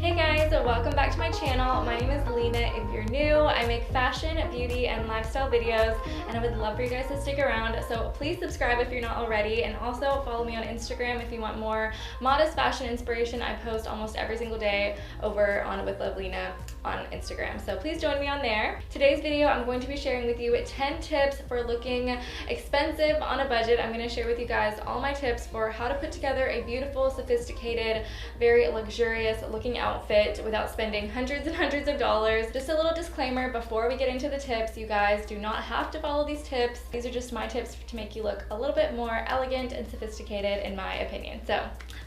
Hey guys, welcome back to my channel. My name is Leena. If you're new, I make fashion, beauty, and lifestyle videos, and I would love for you guys to stick around. So please subscribe if you're not already, and also follow me on Instagram if you want more modest fashion inspiration. I post almost every single day over on With Love Leena on Instagram. So please join me on there. Today's video, I'm going to be sharing with you 10 tips for looking expensive on a budget. I'm going to share with you guys all my tips for how to put together a beautiful, sophisticated, very luxurious looking outfit without spending hundreds and hundreds of dollars. Just a little disclaimer before we get into the tips, you guys do not have to follow these tips. These are just my tips to make you look a little bit more elegant and sophisticated in my opinion. So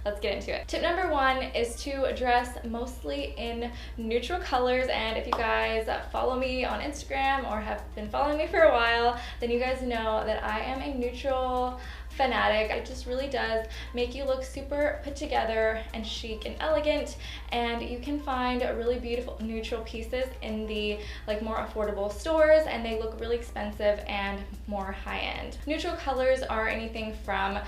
let's get into it. Tip number 1 is to dress mostly in neutral colors, and if you guys follow me on Instagram or have been following me for a while, then you guys know that I am a neutral fanatic. It just really does make you look super put together and chic and elegant, and you can find really beautiful neutral pieces in the more affordable stores, and they look really expensive and more high-end. Neutral colors are anything from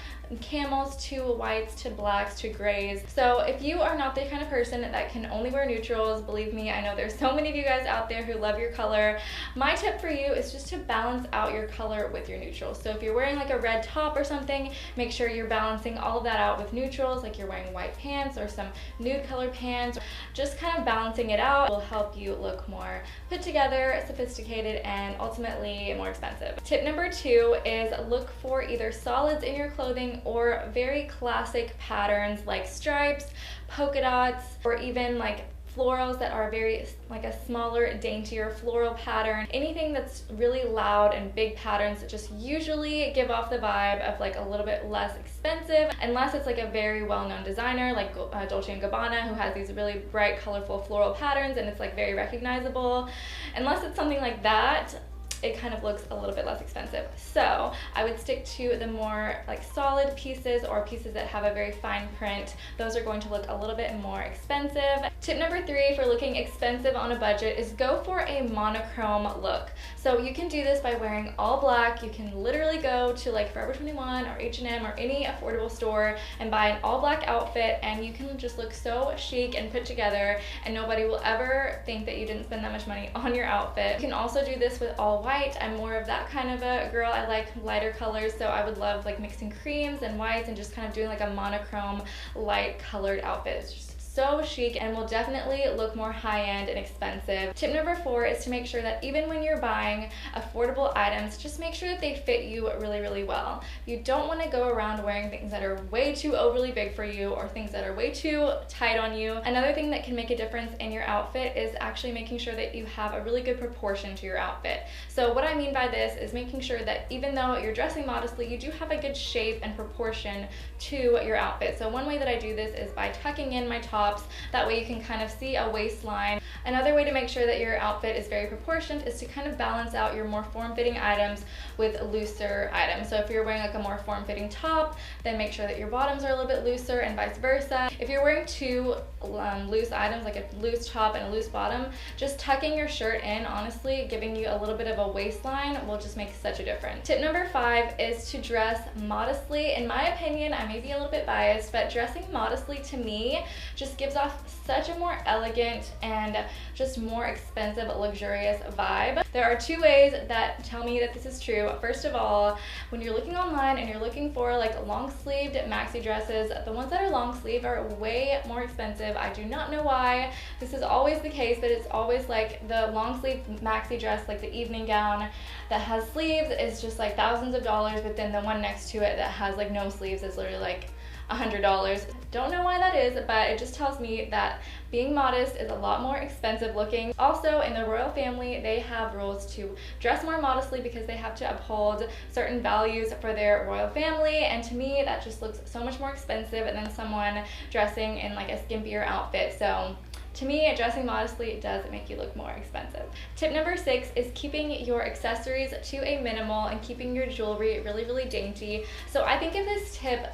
camels to whites to blacks to grays. So if you are not the kind of person that can only wear neutrals, believe me, I know there's so many of you guys out there who love your color. My tip for you is just to balance out your color with your neutrals. So if you're wearing like a red top or something, make sure you're balancing all of that out with neutrals, like you're wearing white pants or some nude color pants. Just kind of balancing it out will help you look more put together, sophisticated, and ultimately more expensive. Tip number 2 is look for either solids in your clothing or very classic patterns like stripes, polka dots, or even like florals that are very like a smaller, daintier floral pattern. Anything that's really loud and big patterns that just usually give off the vibe of like a little bit less expensive, unless it's like a very well-known designer like Dolce & Gabbana, who has these really bright, colorful floral patterns and it's like very recognizable. Unless it's something like that, it kind of looks a little bit less expensive. So I would stick to the more like solid pieces or pieces that have a very fine print. Those are going to look a little bit more expensive. Tip number 3 for looking expensive on a budget is go for a monochrome look. So you can do this by wearing all black. You can literally go to like Forever 21 or H&M or any affordable store and buy an all black outfit, and you can just look so chic and put together, and nobody will ever think that you didn't spend that much money on your outfit. You can also do this with all white. I'm more of that kind of a girl. I like lighter colors, so I would love like mixing creams and whites and just kind of doing like a monochrome light colored outfit. It's just so chic and will definitely look more high-end and expensive. Tip number 4 is to make sure that even when you're buying affordable items, just make sure that they fit you really, really well. You don't want to go around wearing things that are way too overly big for you or things that are way too tight on you. Another thing that can make a difference in your outfit is actually making sure that you have a really good proportion to your outfit. So what I mean by this is making sure that even though you're dressing modestly, you do have a good shape and proportion to your outfit. So one way that I do this is by tucking in my top. That way you can kind of see a waistline. Another way to make sure that your outfit is very proportioned is to kind of balance out your more form-fitting items with looser items. So if you're wearing like a more form-fitting top, then make sure that your bottoms are a little bit looser and vice versa. If you're wearing two loose items, like a loose top and a loose bottom, just tucking your shirt in, honestly, giving you a little bit of a waistline will just make such a difference. Tip number 5 is to dress modestly. In my opinion, I may be a little bit biased, but dressing modestly to me just gives off such a more elegant and just more expensive, luxurious vibe. There are 2 ways that tell me that this is true. First of all, when you're looking online and you're looking for like long-sleeved maxi dresses, the ones that are long-sleeve are way more expensive. I do not know why. This is always the case, but it's always like the long-sleeve maxi dress, like the evening gown that has sleeves, is just like thousands of dollars, but then the one next to it that has like no sleeves is literally like $100. Don't know why that is, but it just tells me that being modest is a lot more expensive looking. Also, in the royal family, they have rules to dress more modestly because they have to uphold certain values for their royal family, and to me that just looks so much more expensive than someone dressing in like a skimpier outfit. So To me, dressing modestly does make you look more expensive. Tip number 6 is keeping your accessories to a minimal and keeping your jewelry really, really dainty. So I think of this tip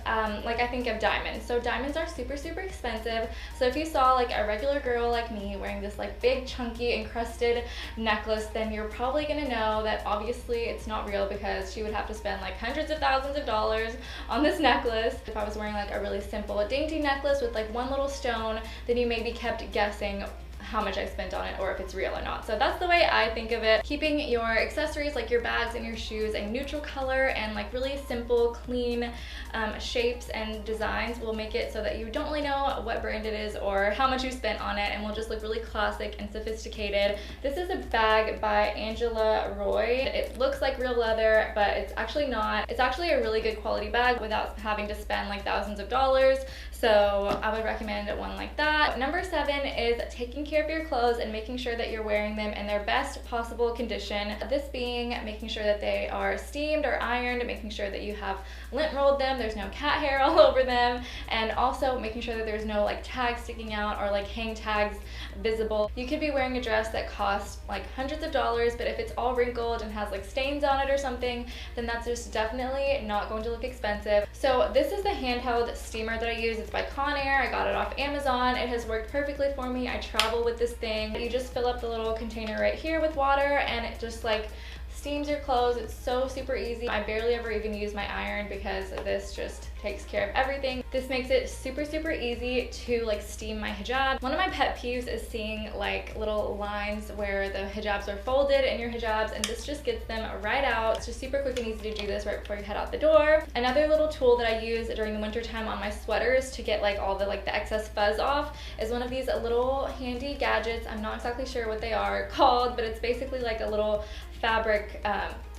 like I think of diamonds. So diamonds are super, super expensive. So if you saw like a regular girl like me wearing this like big chunky encrusted necklace, then you're probably gonna know that obviously it's not real, because she would have to spend like hundreds of thousands of dollars on this necklace. If I was wearing like a really simple dainty necklace with like one little stone, then you maybe kept guessing how much I spent on it or if it's real or not. So that's the way I think of it. Keeping your accessories like your bags and your shoes a neutral color and like really simple, clean shapes and designs will make it so that you don't really know what brand it is or how much you spent on it, and will just look really classic and sophisticated. This is a bag by Angela Roy. It looks like real leather, but it's actually not. It's actually a really good quality bag without having to spend like thousands of dollars. So I would recommend one like that. Number 7 is taking care of your clothes and making sure that you're wearing them in their best possible condition. This being making sure that they are steamed or ironed, making sure that you have lint rolled them, there's no cat hair all over them, and also making sure that there's no like tags sticking out or like hang tags visible. You could be wearing a dress that costs like hundreds of dollars, but if it's all wrinkled and has like stains on it or something, then that's just definitely not going to look expensive. So this is the handheld steamer that I use. It's by Conair. I got it off Amazon. It has worked perfectly for me. I travel with this thing. You just fill up the little container right here with water, and it just like steams your clothes. It's so super easy. I barely ever even use my iron because this just takes care of everything. This makes it super, super easy to like steam my hijab. One of my pet peeves is seeing like little lines where the hijabs are folded in your hijabs, and this just gets them right out. It's just super quick and easy to do this right before you head out the door. Another little tool that I use during the winter time on my sweaters to get like all the excess fuzz off is one of these little handy gadgets. I'm not exactly sure what they are called, but it's basically like a little fabric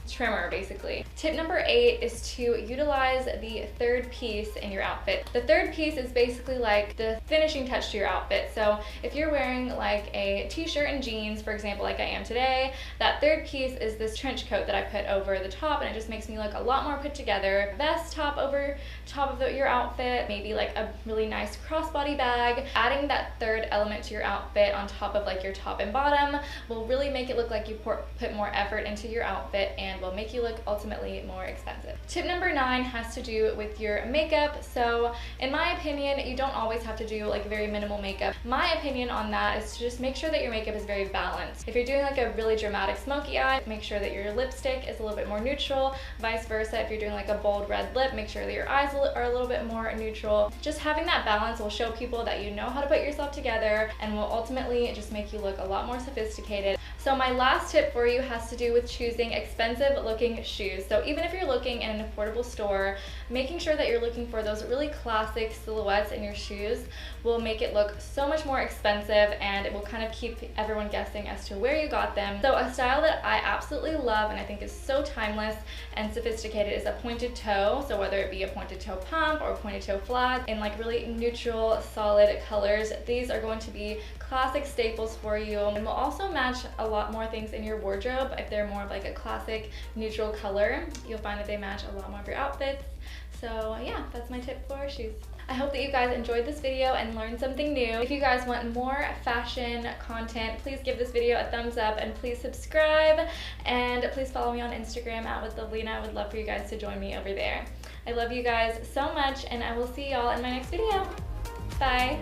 trimmer basically. Tip number 8 is to utilize the third piece in your outfit. The third piece is basically like the finishing touch to your outfit. So if you're wearing like a t-shirt and jeans, for example, like I am today, that third piece is this trench coat that I put over the top, and it just makes me look a lot more put together. Vest top over top of your outfit, maybe like a really nice crossbody bag. Adding that third element to your outfit on top of like your top and bottom will really make it look like you put more effort into your outfit and will make you look ultimately more expensive. Tip number 9 has to do with your makeup. So in my opinion, you don't always have to do like very minimal makeup. My opinion on that is to just make sure that your makeup is very balanced. If you're doing like a really dramatic smoky eye, make sure that your lipstick is a little bit more neutral. Vice versa, if you're doing like a bold red lip, make sure that your eyes are a little bit more neutral. Just having that balance will show people that you know how to put yourself together and will ultimately just make you look a lot more sophisticated. So my last tip for you has to do with choosing expensive looking shoes. So even if you're looking in an affordable store, making sure that you're looking for those really classic silhouettes in your shoes will make it look so much more expensive, and it will kind of keep everyone guessing as to where you got them. So a style that I absolutely love and I think is so timeless and sophisticated is a pointed toe. So whether it be a pointed toe pump or pointed toe flat in like really neutral, solid colors, these are going to be classic staples for you, and will also match a lot more things in your wardrobe. If they're more of like a classic neutral color, you'll find that they match a lot more of your outfits. So yeah, that's my tip for shoes. I hope that you guys enjoyed this video and learned something new. If you guys want more fashion content, please give this video a thumbs up and please subscribe, and please follow me on Instagram @withlovelena. I would love for you guys to join me over there. I love you guys so much, and I will see y'all in my next video. Bye.